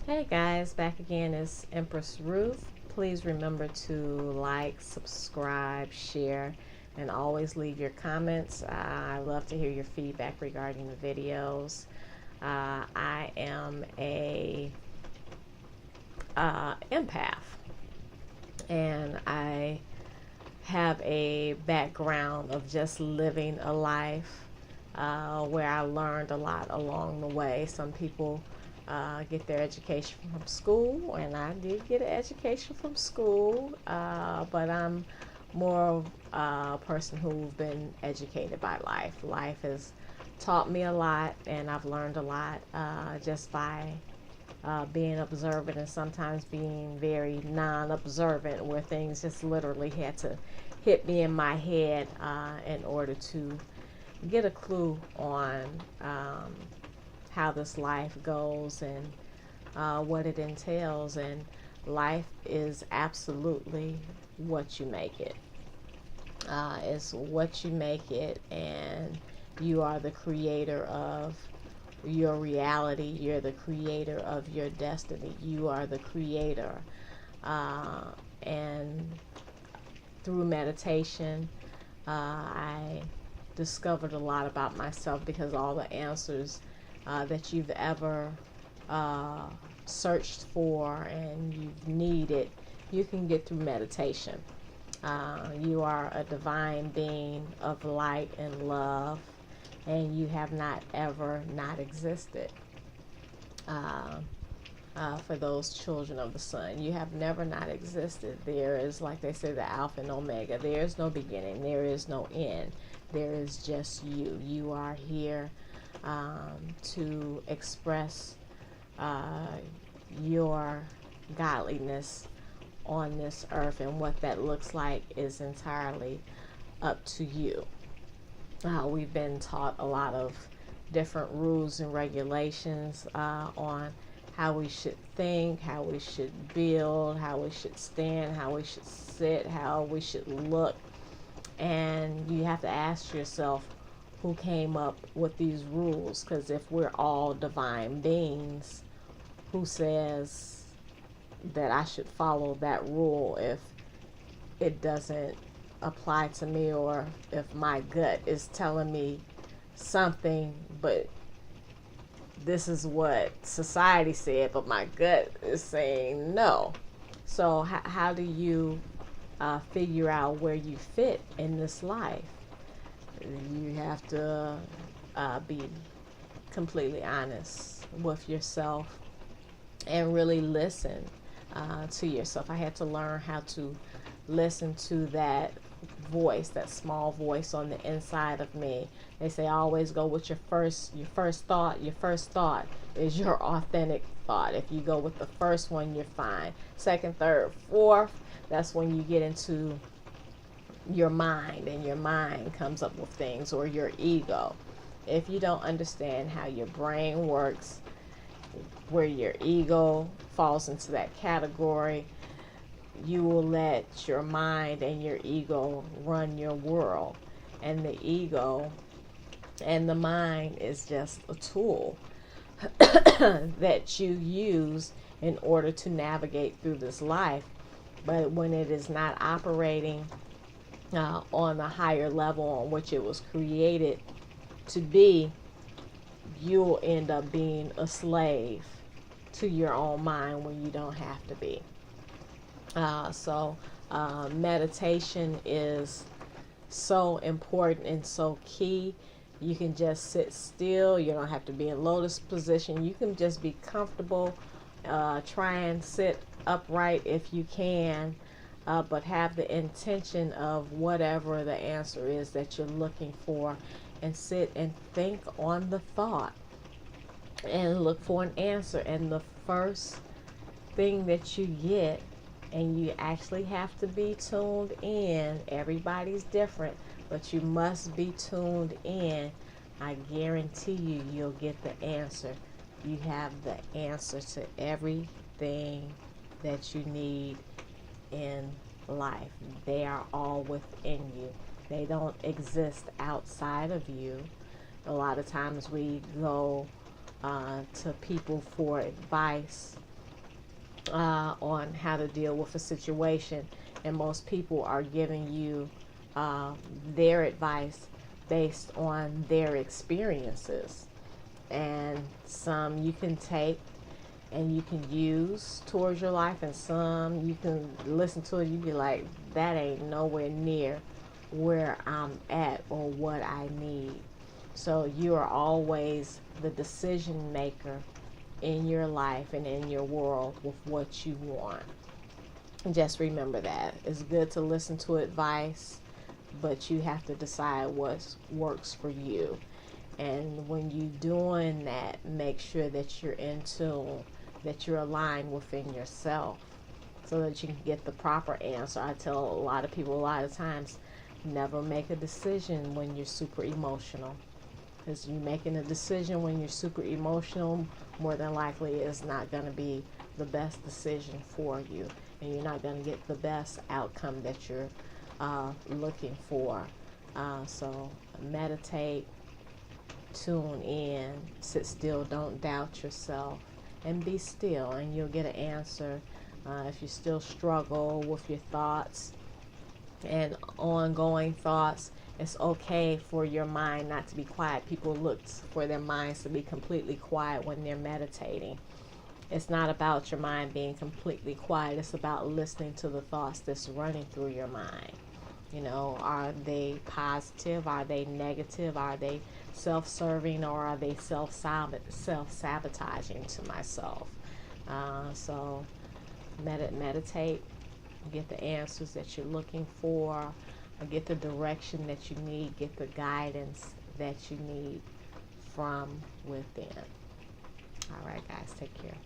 Hey guys, back again is Empress Ruth. Please remember to like, subscribe, share, and always leave your comments. I love to hear your feedback regarding the videos. I am a empath, and I have a background of just living a life where I learned a lot along the way. Some people get their education from school, and I did get an education from school, but I'm more of a person who's been educated by life. Life has taught me a lot, and I've learned a lot just by being observant and sometimes being very non-observant, where things just literally had to hit me in my head in order to get a clue on how this life goes and what it entails. And life is absolutely what you make it. It's what you make it, and you are the creator of your reality. You're the creator of your destiny. You are the creator. And through meditation, I discovered a lot about myself, because all the answers that you've ever searched for and you've needed, you can get through meditation. You are a divine being of light and love, and you have not ever not existed. For those children of the sun, you have never not existed. There is, like they say, the Alpha and Omega. There is no beginning. There is no end. There is just you. You are here to express your godliness on this earth, and what that looks like is entirely up to you. We've been taught a lot of different rules and regulations on how we should think, how we should build, how we should stand, how we should sit, how we should look. And you have to ask yourself, who came up with these rules? Because if we're all divine beings, who says that I should follow that rule if it doesn't apply to me, or if my gut is telling me something, but this is what society said, but my gut is saying no? So how do you figure out where you fit in this life? You have to be completely honest with yourself and really listen to yourself. I had to learn how to listen to that voice, that small voice on the inside of me. They say always go with your first thought. Your first thought is your authentic thought. If you go with the first one, you're fine. Second, third, fourth, that's when you get into your mind, and your mind comes up with things, or your ego. If you don't understand how your brain works, where your ego falls into that category, you will let your mind and your ego run your world. And the ego and the mind is just a tool that you use in order to navigate through this life. But when it is not operating on the higher level on which it was created to be, you'll end up being a slave to your own mind when you don't have to be. So meditation is so important and so key. You can just sit still. You don't have to be in lotus position. You can just be comfortable. Try and sit upright if you can, but have the intention of whatever the answer is that you're looking for, and sit and think on the thought and look for an answer. And the first thing that you get, and you actually have to be tuned in, everybody's different, but you must be tuned in. I guarantee you, you'll get the answer. You have the answer to everything that you need in life. They are all within you. They don't exist outside of you. A lot of times we go to people for advice on how to deal with a situation, and most people are giving you their advice based on their experiences, and some you can take and you can use towards your life, and some you can listen to it, you be like, that ain't nowhere near where I'm at or what I need. So you are always the decision maker in your life and in your world with what you want. Just remember that. It's good to listen to advice, but you have to decide what works for you. And when you're doing that, make sure that you're in tune, that you're aligned within yourself so that you can get the proper answer. I tell a lot of people a lot of times, never make a decision when you're super emotional. Because you're making a decision when you're super emotional, more than likely is not going to be the best decision for you. And you're not going to get the best outcome that you're looking for. So meditate, tune in, sit still, don't doubt yourself, and be still, and you'll get an answer. If you still struggle with your thoughts and ongoing thoughts, it's okay for your mind not to be quiet. People look for their minds to be completely quiet when they're meditating. It's not about your mind being completely quiet. It's about listening to the thoughts that's running through your mind. You know, are they positive? Are they negative? Are they self-serving, or are they self-sabotaging to myself? So meditate, get the answers that you're looking for, get the direction that you need, get the guidance that you need from within. All right, guys, take care.